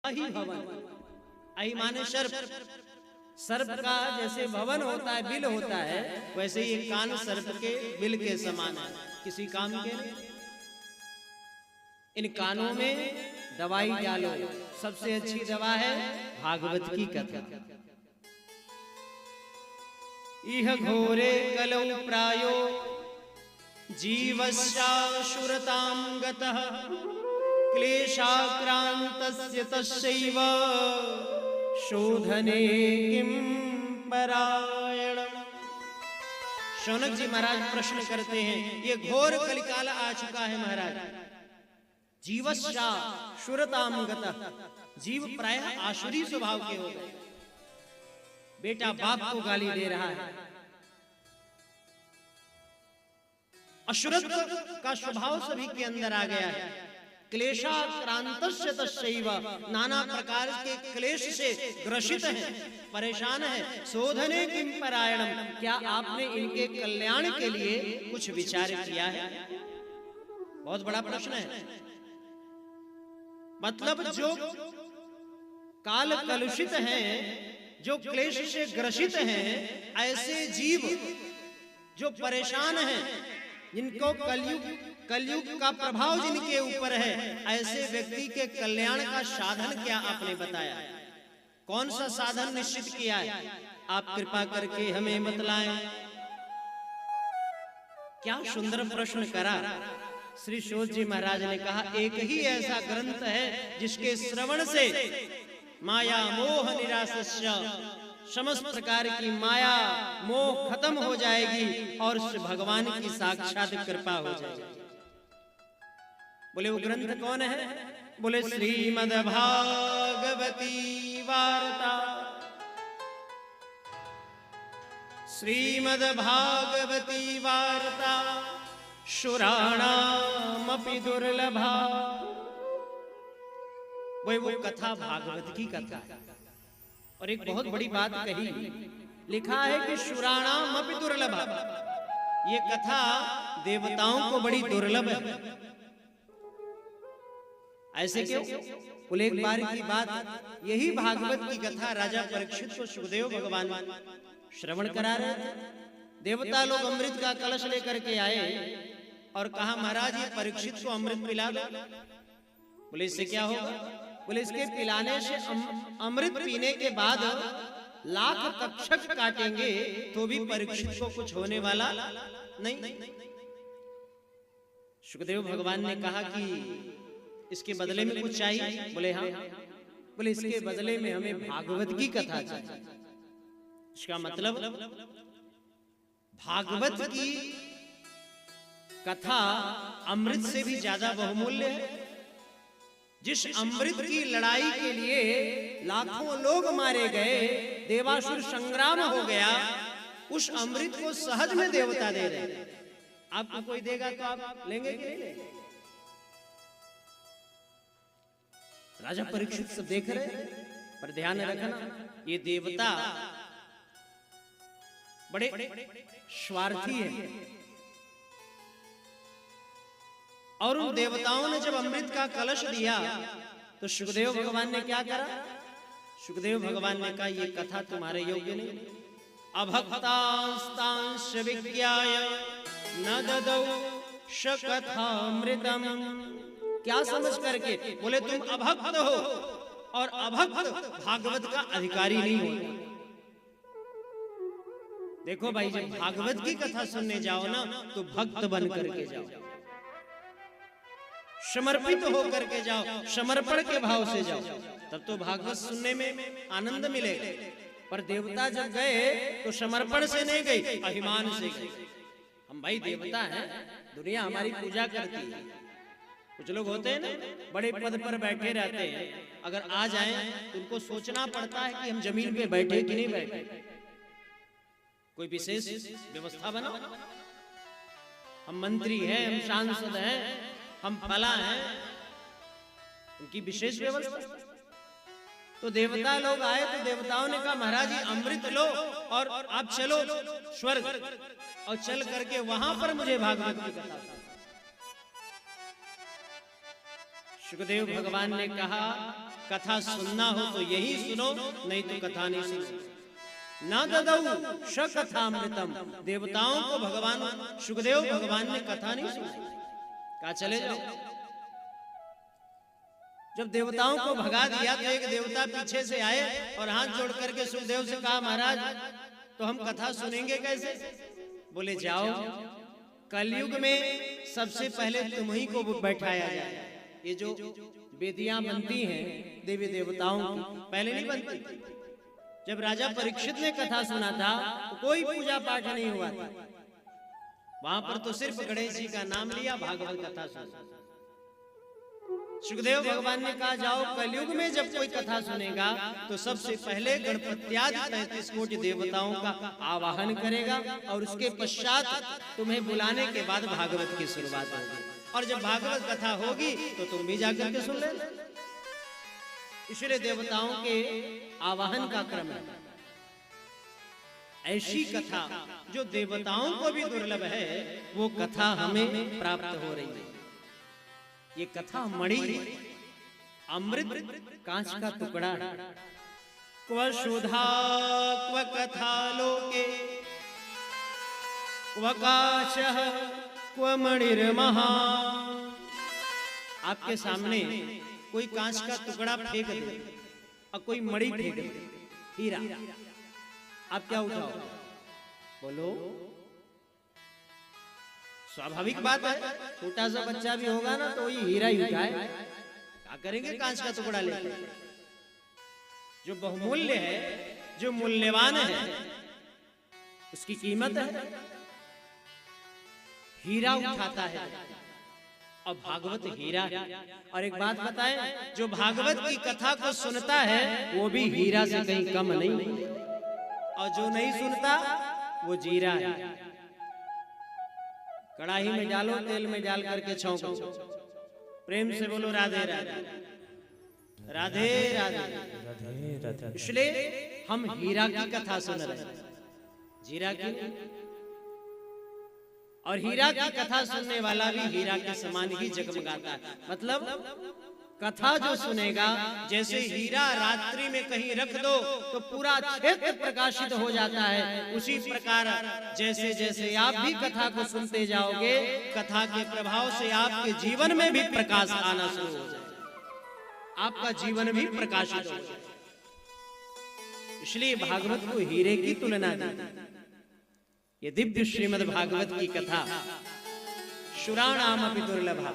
अहि भवन, अहि माने सर्प, सर्प का जैसे भवन होता है, बिल होता है, वैसे ये कान सर्प के बिल के समान है, किसी काम के नहीं। इन कानों में दवाई डालो, सबसे अच्छी दवा है भागवत की कथा। इह घोरे कलौ प्रायो जीवस्याशुरतां गतः क्लेशाक्रान्तस्य तस्यैव शोधने किं परायणम्। शौनक जी महाराज प्रश्न करते हैं, ये घोर कलिकाल आ चुका है महाराज। जीवस्या शुरताम गतः, जीव प्रायः आसुरी स्वभाव के हो गए। बेटा बाप को गाली दे रहा है, अशुरत्व का स्वभाव सभी के अंदर आ गया है। क्लेशाक्रांतस्य तस्यैव, नाना प्रकार के क्लेश से ग्रसित हैं, परेशान हैं। शोधने किं परायणम, क्या आपने इनके कल्याण के लिए कुछ विचार किया है? बहुत बड़ा प्रश्न है। मतलब जो काल कलुषित हैं, जो क्लेश से ग्रसित हैं, ऐसे जीव जो परेशान हैं, जिनको कलयुग का प्रभाव जिनके ऊपर है, ऐसे व्यक्ति के कल्याण का साधन क्या आपने बताया? कौन सा साधन निश्चित किया है? आप कृपा करके हमें बतलाएं। क्या सुंदर प्रश्न करा। श्री सूत जी महाराज ने कहा, एक ही ऐसा ग्रंथ है जिसके श्रवण से माया मोह निराशस्य, समस्त प्रकार की माया मोह खत्म हो जाएगी और भगवान की साक्षात कृपा हो जाएगी। बोले वो ग्रंथ कौन है? बोले श्रीमद् भागवती वार्ता। श्रीमद् भागवती वार्ता शुराणामपि दुर्लभा। वो कथा भागवत की कथा है। और एक बहुत बड़ी बात कही, लिखा है कि शुराणामपि दुर्लभा, ये कथा देवताओं को बड़ी दुर्लभ है। ऐसे क्यों? बोले एक बार की बात, यही भागवत की कथा राजा परीक्षित को सुखदेव भगवान श्रवण करा रहे थे। देवता लोग अमृत का कलश लेकर के आए और कहा, महाराज ये परीक्षित को अमृत पिला दो। बोले इससे क्या होगा? बोले इसके पिलाने से अमृत पीने के बाद लाख तक्षक काटेंगे तो भी परीक्षित को कुछ होने वाला नहीं। सुखदेव भगवान ने कहा कि इसके बदले में कुछ चाहिए? बोले हाँ। बोले इसके बदले में हमें भागवत की कथा चाहिए। इसका मतलब भागवत की कथा अमृत से भी ज्यादा बहुमूल्य है। जिस अमृत की लड़ाई के लिए लाखों लोग मारे गए, देवासुर संग्राम हो गया, उस अमृत को सहज में देवता दे रहे हैं। आपको कोई देगा तो आप लेंगे कि नहीं लेंगे? राजा परीक्षित सब देख रहे, पर ध्यान रखना, ये देवता बड़े स्वार्थी हैं। और उन देवताओं ने जब अमृत का कलश दिया तो सुखदेव भगवान ने क्या करा? सुखदेव भगवान ने कहा, ये कथा तुम्हारे योग्य नहीं। अभक्तांस्तांश विज्ञाय न ददौ शकथामृतम। क्या समझ करके? बोले तुम अभक्त हो और अभक्त भागवत का अधिकारी नहीं होता। देखो भाई, जब भागवत की कथा सुनने जाओ ना तो भक्त बन करके जाओ, समर्पित होकर के जाओ, समर्पण के भाव से जाओ, तब तो भागवत सुनने में आनंद मिलेगा। पर देवता जब गए तो समर्पण से नहीं गए, अभिमान से गए। हम भाई देवता हैं, दुनिया हमारी पूजा करती है। कुछ लोग होते हैं ना, बड़े पद पर बैठे रहते हैं, अगर आ जाएं तो उनको सोचना पड़ता है कि हम जमीन पे बैठे कि नहीं बैठे। कोई विशेष व्यवस्था बनाओ। हम मंत्री हैं, हम सांसद हैं, हम फला हैं, उनकी विशेष व्यवस्था। तो देवता लोग आए तो देवताओं ने कहा, महाराज जी अमृत लो और आप चलो स्वर्ग, और चल करके वहां पर मुझे भागवत की कथा। सुखदेव भगवान ने कहा कथा सुनना हो तो यही सुनो, नहीं तो कथा नहीं सुनो। ना ददऊ श कथामृतम, देवताओं को भगवान सुखदेव भगवान ने कथा नहीं सुनाई, कहा चले जाओ। जब देवताओं को भगा दिया तो एक देवता पीछे से आए और हाथ जोड़ करके सुखदेव से कहा महाराज तो हम कथा सुनेंगे कैसे? बोले जाओ, कलयुग में सबसे पहले तुम ही को बैठाया जाए। ये जो वेदियां बनती हैं देवी देवताओं की, पहले नहीं बनती। जब राजा परीक्षित ने कथा सुना था तो कोई पूजा पाठ नहीं हुआ था, वहां पर तो सिर्फ गणेश जी का नाम लिया, भागवत कथा सुना। सुखदेव भगवान ने कहा जाओ, कलयुग में जब कोई कथा सुनेगा तो सबसे पहले गणपत्यादि 33 कोटि देवताओं का आवाहन करेगा और उसके पश्चात तुम्हें बुलाने के बाद भागवत की शुरुआत होगी। और जब भागवत कथा होगी तो तुम भी जाकर के सुन लेना। इसलिए देवताओं के आवाहन का क्रम है। ऐसी कथा जो देवताओं को भी दुर्लभ है, वो कथा हमें प्राप्त हो रही है। ये कथा मणि अमृत कांच का टुकड़ा, क्व सुधा क्व कथा लोके क्व काचः क्व मणिर्महा। आपके सामने कोई कांच का टुकड़ा फेंक दे और कोई मणि फेंक दे, हीरा, आप क्या उठाओ? बोलो। स्वाभाविक बात है, छोटा सा बच्चा भी होगा ना तो ये हीरा ही उठाए। क्या करेंगे कांच का टुकड़ा लेकर? जो बहुमूल्य है, जो मूल्यवान है, उसकी कीमत है। हीरा उठाता है और भागवत हीरा है। और एक बात बताएं, जो भागवत की कथा को सुनता है वो भी हीरा से कहीं कम नहीं, और जो नहीं सुनता वो जीरा है। कढ़ाई में डालो, तेल में डाल करके छौंको, प्रेम से बोलो राधे राधे राधे राधे। इसलिए हम हीरा की कथा सुन रहे हैं, जीरा की। और हीरा की कथा सुनने वाला भी हीरा के समान ही जगमगाता है। मतलब कथा जो सुनेगा, जैसे हीरा रात्रि में कहीं रख दो तो पूरा क्षेत्र प्रकाशित हो जाता है, उसी प्रकार जैसे जैसे आप भी कथा को सुनते जाओगे, कथा के प्रभाव से आपके जीवन में भी प्रकाश आना शुरू हो जाए, आपका जीवन भी प्रकाशित हो जाए। इसलिए भागवत को हीरे की तुलना दी। ये दिव्य श्रीमद् भागवत की कथा शुराणाम अपि दुर्लभा,